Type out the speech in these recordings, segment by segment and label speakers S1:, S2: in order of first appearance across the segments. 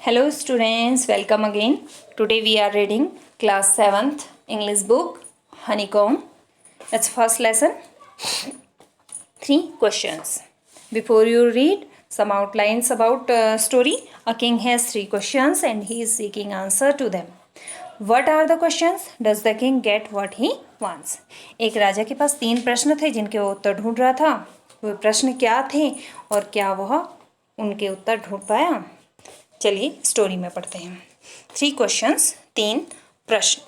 S1: Hello students, welcome again. Today we are reading class 7th English book Honeycomb. It's first lesson. 3 questions. Before you read some outlines about story, a king has 3 questions and he is seeking answer to them. What are the questions? Does the king get what he wants? एक राजा के पास 3 प्रश्न थे जिनके वो उत्तर ढूंढ रहा था. वो प्रश्न क्या थे और क्या वह उनके उत्तर ढूंढ पाया? चलिए स्टोरी में पढ़ते हैं. 3 questions, 3 प्रश्न.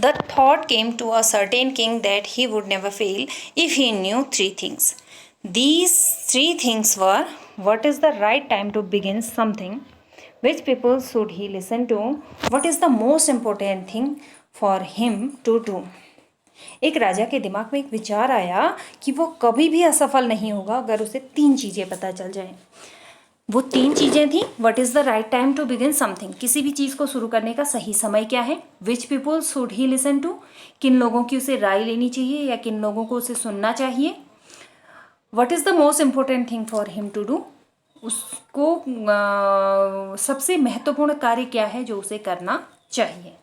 S1: The thought came to a certain king that he would never fail if he knew 3 things. These 3 things were: what is the right time to begin something? Which people should he listen to? What is the most important thing for him to do? एक राजा के दिमाग में एक विचार आया कि वो कभी भी असफल नहीं होगा अगर उसे 3 चीज़ें पता चल जाएं. वो 3 चीज़ें थी. What is the right time to begin something, किसी भी चीज़ को शुरू करने का सही समय क्या है. Which people should he listen to, किन लोगों की उसे राय लेनी चाहिए या किन लोगों को उसे सुनना चाहिए. What is the most important thing for him to do, उसको सबसे महत्वपूर्ण कार्य क्या है जो उसे करना चाहिए.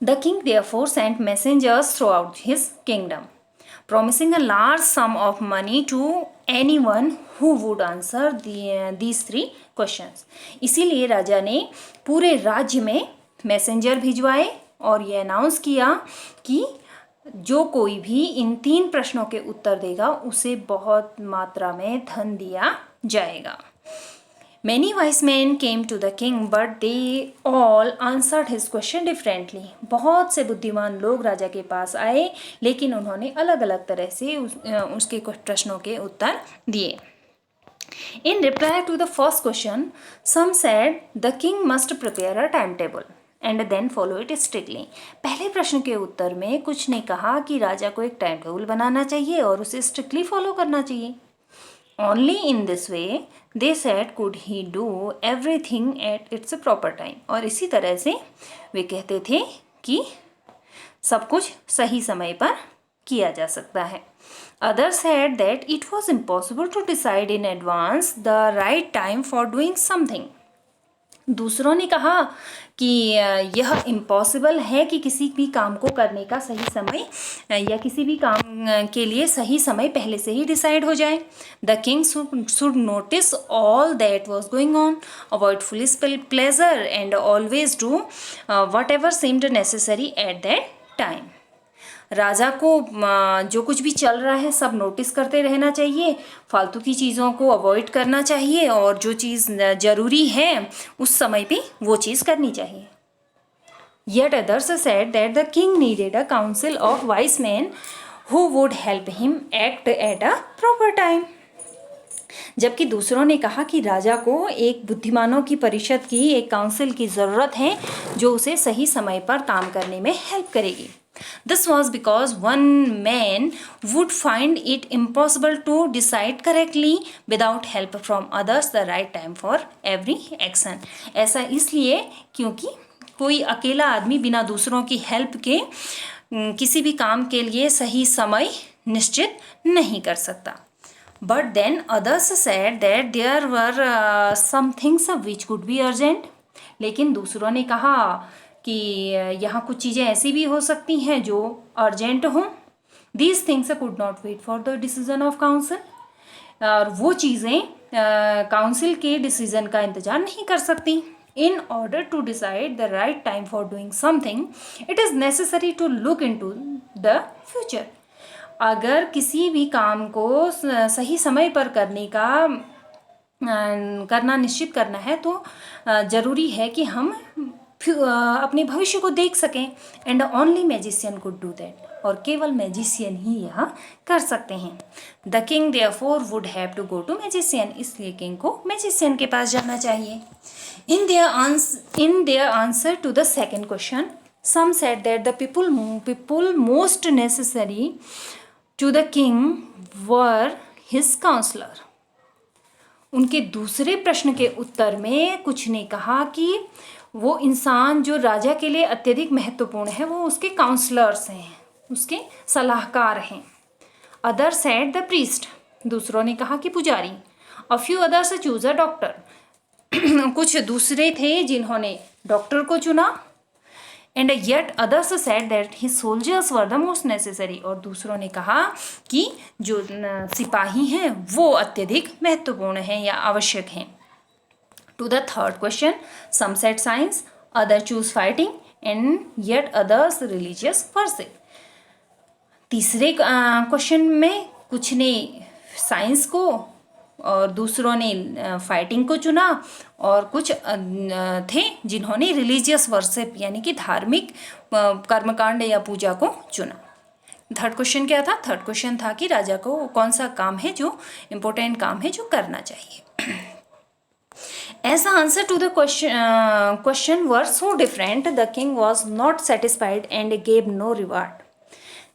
S1: The king therefore sent messengers throughout his kingdom promising a large sum of money to anyone who would answer these 3 questions. इसीलिए राजा ने पूरे राज्य में मैसेंजर भिजवाए और ये अनाउंस किया कि जो कोई भी इन 3 प्रश्नों के उत्तर देगा उसे बहुत मात्रा में धन दिया जाएगा. Many wise men came to the king, but they all answered his question differently. बहुत से बुद्धिमान लोग राजा के पास आए लेकिन उन्होंने अलग अलग तरह से उसके कुछ प्रश्नों के उत्तर दिए. In reply to the first question, some said the king must prepare a timetable and then follow it strictly. पहले प्रश्न के उत्तर में कुछ ने कहा कि राजा को एक टाइम टेबल बनाना चाहिए और उसे स्ट्रिक्टली फॉलो करना चाहिए. Only in this way, they said, could he do everything at its proper time. और इसी तरह से वे कहते थे कि सब कुछ सही समय पर किया जा सकता है. Others said that it was impossible to decide in advance the right time for doing something. दूसरों ने कहा कि यह इम्पॉसिबल है कि किसी भी काम को करने का सही समय या किसी भी काम के लिए सही समय पहले से ही डिसाइड हो जाए. The king should notice all that was going on, avoid foolish pleasure and always do whatever seemed necessary at that time. राजा को जो कुछ भी चल रहा है सब नोटिस करते रहना चाहिए, फालतू की चीज़ों को अवॉइड करना चाहिए और जो चीज़ ज़रूरी है उस समय पे वो चीज़ करनी चाहिए. Yet others said that the king needed a council of wise men who would help him act at a proper time. जबकि दूसरों ने कहा कि राजा को एक बुद्धिमानों की परिषद की, एक काउंसिल की ज़रूरत है जो उसे सही समय पर काम करने में हेल्प करेगी. This was because one man would find it impossible to decide correctly without help from others the right time for every action. ऐसा इसलिए क्योंकि कोई अकेला आदमी बिना दूसरों की हेल्प के किसी भी काम के लिए सही समय निश्चित नहीं कर सकता. But then others said that there were some things which could be urgent. लेकिन दूसरों ने कहा कि यहाँ कुछ चीज़ें ऐसी भी हो सकती हैं जो अर्जेंट हों. These things could not wait for the decision of council. और वो चीज़ें काउंसिल के डिसीजन का इंतज़ार नहीं कर सकती. In order to decide the right time for doing something, it is necessary to look into the future. अगर किसी भी काम को सही समय पर करना निश्चित करना है तो ज़रूरी है कि हम अपने भविष्य को देख सकें. And only magician could do that, और केवल मैजिशियन ही यह कर सकते हैं. The king therefore would have to go to magician, इसलिए किंग को मैजिशियन के पास जाना चाहिए. In their answer to the second question, some said that the people most necessary to the king were his counsellor. उनके दूसरे प्रश्न के उत्तर में कुछ ने कहा कि वो इंसान जो राजा के लिए अत्यधिक महत्वपूर्ण है वो उसके काउंसलर्स हैं, उसके सलाहकार हैं. अदर सेड द प्रीस्ट, दूसरों ने कहा कि पुजारी. A few others choose a doctor. कुछ दूसरे थे जिन्होंने डॉक्टर को चुना. And yet others said that his soldiers were the most necessary. और दूसरों ने कहा कि जो सिपाही हैं वो अत्यधिक महत्वपूर्ण हैं या आवश्यक हैं. To the third question, some said science, other choose fighting and yet others religious worship. तीसरे क्वेश्चन में कुछ ने साइंस को और दूसरों ने फाइटिंग को चुना और कुछ थे जिन्होंने रिलीजियस वर्शिप यानी कि धार्मिक कर्मकांड या पूजा को चुना. थर्ड क्वेश्चन क्या था? थर्ड क्वेश्चन था कि राजा को कौन सा काम है जो इम्पोर्टेंट काम है जो करना चाहिए. As the answer to the question were so different, the king was not satisfied and gave no reward.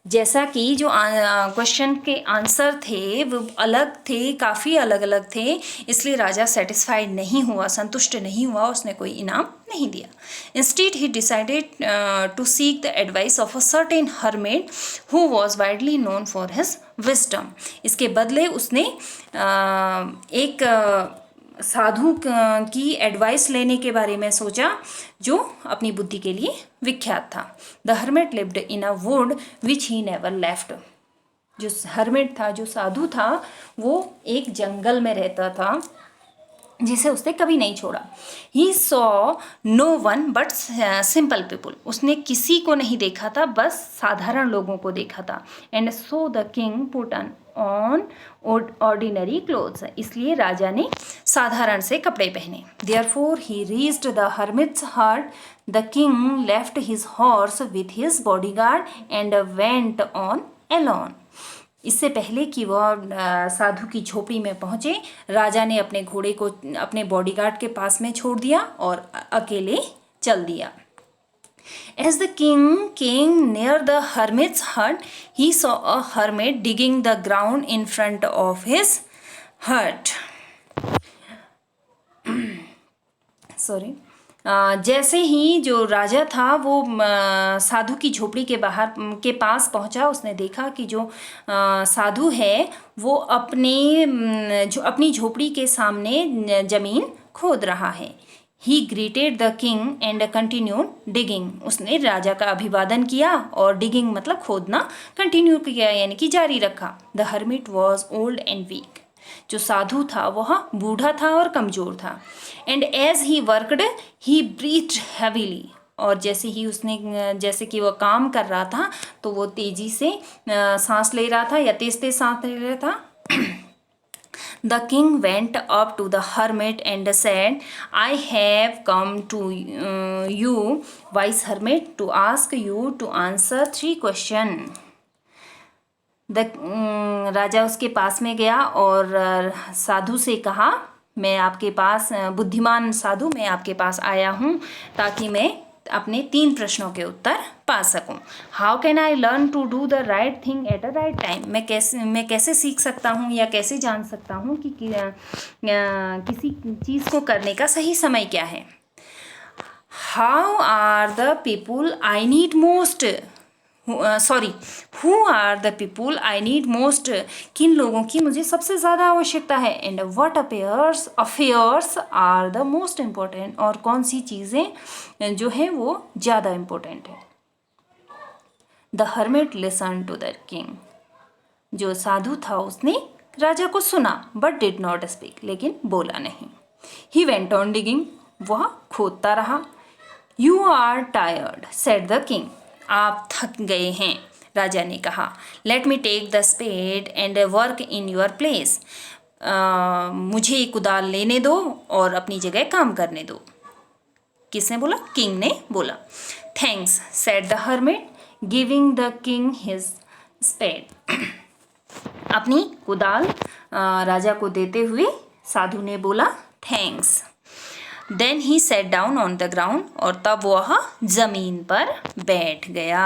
S1: जैसा कि जो क्वेश्चन के आंसर थे वो अलग थे, काफ़ी अलग अलग थे, इसलिए राजा सेटिस्फाइड नहीं हुआ, संतुष्ट नहीं हुआ, उसने कोई इनाम नहीं दिया. Instead he decided to seek the advice of a certain hermit who was widely known for his wisdom. इसके बदले उसने एक साधु की एडवाइस लेने के बारे में सोचा जो अपनी बुद्धि के लिए विख्यात था. The hermit lived in a would which he never left. जो हर्मिट था, जो साधु था, वो एक जंगल में रहता था जिसे उसने कभी नहीं छोड़ा. He saw no one but simple people. उसने किसी को नहीं देखा था, बस साधारण लोगों को देखा था. And so the king put on ordinary clothes. इसलिए राजा ने साधारण से कपड़े पहने. Therefore he reached the hermit's hut. The king left his horse with his bodyguard and went on alone. इससे पहले कि वह साधु की झोपड़ी में पहुंचे, राजा ने अपने घोड़े को अपने बॉडीगार्ड के पास में छोड़ दिया और अकेले चल दिया. As the king came near the hermit's hut, he saw a hermit digging the ground in front of his hut. Sorry. जैसे ही जो राजा था वो साधु की झोपड़ी के बाहर के पास पहुंचा, उसने देखा कि जो साधु है वो अपनी झोपड़ी के सामने जमीन खोद रहा है. ही greeted the king and continued digging. उसने राजा का अभिवादन किया और डिगिंग मतलब खोदना कंटिन्यू किया यानी कि जारी रखा. The hermit was old and weak. जो साधु था वह बूढ़ा था और कमज़ोर था. And as he worked he breathed heavily. और जैसे कि वह काम कर रहा था तो वो तेज़ी से सांस ले रहा था या तेज सांस ले रहा था. The king went up to the hermit and said, I have come to you, wise hermit, to ask you to answer 3 questions. राजा उसके पास में गया और साधु से कहा, मैं आपके पास, बुद्धिमान साधु, मैं आपके पास आया हूँ ताकि मैं अपने 3 प्रश्नों के उत्तर पा सकूं. How can I learn to do the right thing at a right time. मैं कैसे सीख सकता हूं या कैसे जान सकता हूं कि किसी चीज़ को करने का सही समय क्या है. How are the people I need most. Who are the people I need most. किन लोगों की मुझे सबसे ज़्यादा आवश्यकता है. And what affairs are the most important. और कौन सी चीज़ें जो है वो ज़्यादा इम्पोर्टेंट है. The hermit listen to the king. जो साधु था उसने राजा को सुना बट डिड नॉट स्पीक. लेकिन बोला नहीं. He went on digging. वह खोदता रहा. You are tired said the king. आप थक गए हैं, राजा ने कहा. Let me take the spade and work in your place. मुझे कुदाल लेने दो और अपनी जगह काम करने दो. किसने बोला? किंग ने बोला. Thanks said the hermit giving the king his spade. अपनी कुदाल राजा को देते हुए साधु ने बोला thanks. Then he sat down on the ground. और तब वह जमीन पर बैठ गया.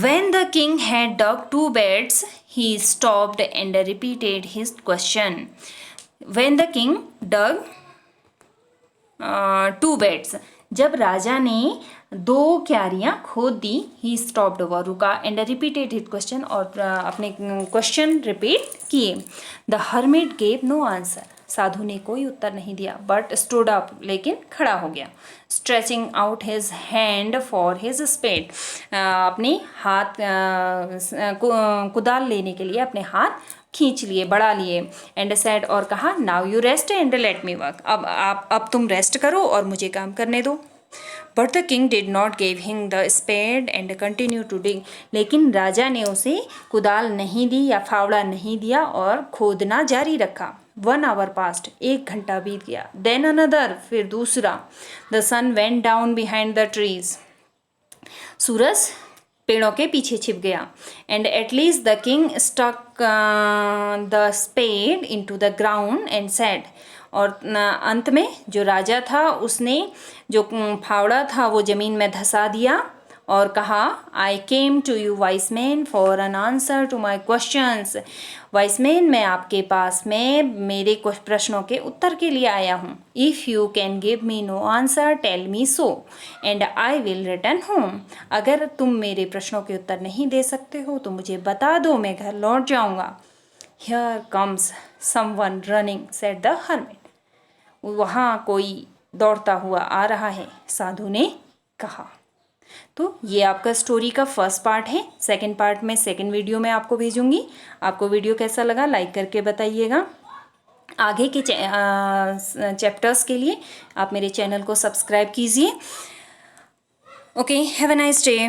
S1: When the king had dug 2 beds, he stopped and repeated his question. When the king dug 2 beds, जब राजा ने 2 क्यारियां खोद दी, ही स्टॉप्ड, वह रुका, एंड रिपीटेड हिज क्वेश्चन, और अपने क्वेश्चन रिपीट किए। The hermit gave no answer, साधु ने कोई उत्तर नहीं दिया, बट स्टूड अप, लेकिन खड़ा हो गया। Stretching out his hand for his spade, अपने हाथ कुदाल लेने के लिए अपने हाथ खींच लिए, बढ़ा लिए। एंड सेड, और कहा, now you rest and let me work, अब तुम रेस्ट करो और मुझे काम करने दो। But the king did not give him the spade and continue to dig, लेकिन राजा ने उसे कुदाल नहीं दी या फावड़ा नहीं दिया और खोदना जारी रखा। 1 hour passed, 1 घंटा बीत गया। देन अनदर, फिर दूसरा। The sun went down behind the trees, सूरज पेड़ों के पीछे छिप गया। And at least the king stuck the spade into the ground and said, और अंत में जो राजा था उसने जो फावड़ा था वो जमीन में धंसा दिया और कहा, I came to you wise man for an answer to my questions, wise man, मैं आपके पास में मेरे कुछ प्रश्नों के उत्तर के लिए आया हूँ। If you can give me no answer tell me so and I will return home, अगर तुम मेरे प्रश्नों के उत्तर नहीं दे सकते हो तो मुझे बता दो, मैं घर लौट जाऊँगा। Here comes someone running, said the hermit, वहाँ कोई दौड़ता हुआ आ रहा है, साधु ने कहा। तो ये आपका स्टोरी का फर्स्ट पार्ट है। सेकंड पार्ट में सेकंड वीडियो में आपको भेजूंगी। आपको वीडियो कैसा लगा लाइक करके बताइएगा। आगे के चैप्टर्स के लिए आप मेरे चैनल को सब्सक्राइब कीजिए। Okay, have a nice day.